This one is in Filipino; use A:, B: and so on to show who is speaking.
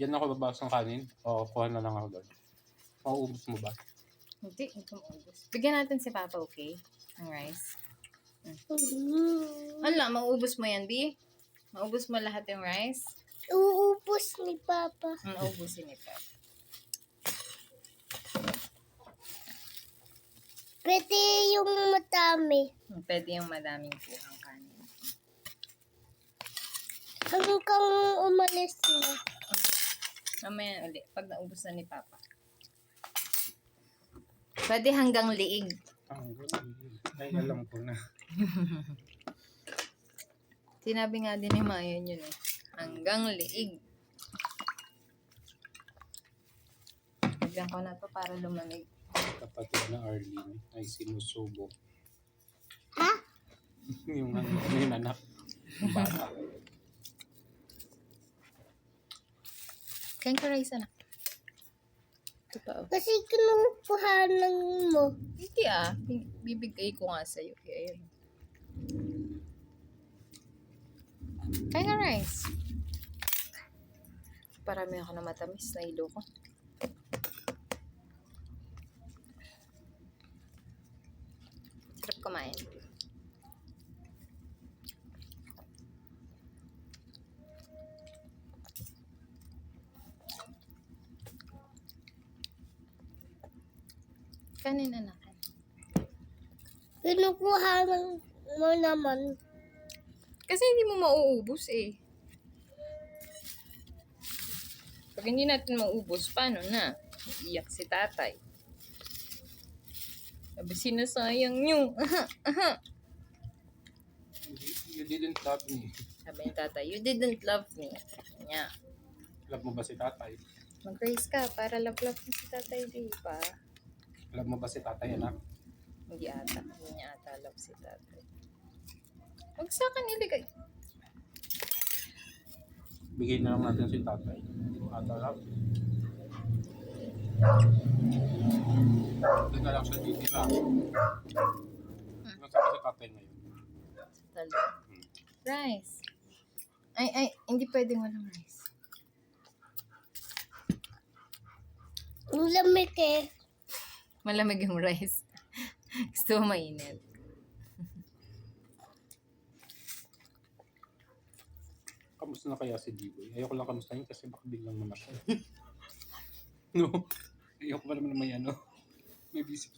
A: Diyan ako babas ng kanin. O, kuha na lang ako doon. Mauubos mo ba?
B: Hindi ko maubos. Bigyan natin si Papa, okay? Ng rice. Ala, maubos mo yan, B? Maubos mo lahat yung rice?
C: Uubos ni Papa.
B: Maubusin ni Papa.
C: Pwede yung matami.
B: Pwede yung madaming po ang kanin.
C: Hanggang umalis na.
B: Mamaya ulit, pag naubos na ni Papa. Pwede hanggang liig.
A: Ay, alam ko na.
B: Sinabi nga din ni Mayan yun eh. Hanggang liig. Lagyan ko na to para lumamig.
A: Kapatid na Arlene ay sinusubo.
C: Ha?
A: yung anak. Yung bata.
B: Kain ka rice, anak. Ito pa, oh.
C: Kasi kinukuhanan mo.
B: Hindi ah. Bibigay ko nga sa'yo. Kaya yun. Kain ka rice. Parami ako na matamis na ilo ko. Sarap kumain. Kanin anak.
C: Kinukuhanan mo naman.
B: Kasi hindi mo mauubos eh. Pag hindi natin mauubos, paano na? Iyak si tatay. Sabi, sinasayang nyo.
A: You didn't love me.
B: Sabi ni tatay, you didn't love me. Nya.
A: Love mo ba si tatay?
B: Mag-raise ka para love-love mo si tatay, di ba?
A: Love mo ba si tatay, anak?
B: Hindi ata. Hindi niya ata love si tatay. Huwag sa akin iligay.
A: Bigay na lang natin si tatay. Hindi mo ata love. Hindi na lang siya titira. Nasaan si tatay ngayon?
B: Sa talo. Rice. Ay, hindi pwedeng walang rice.
C: Ang lamig eh.
B: Malamig yung rice. Gusto mo mainit.
A: Kamusta na kaya si Diboy? Ayoko lang kamustahin kasi baka biglang mamasya. No? Ayoko pa naman may may bisip.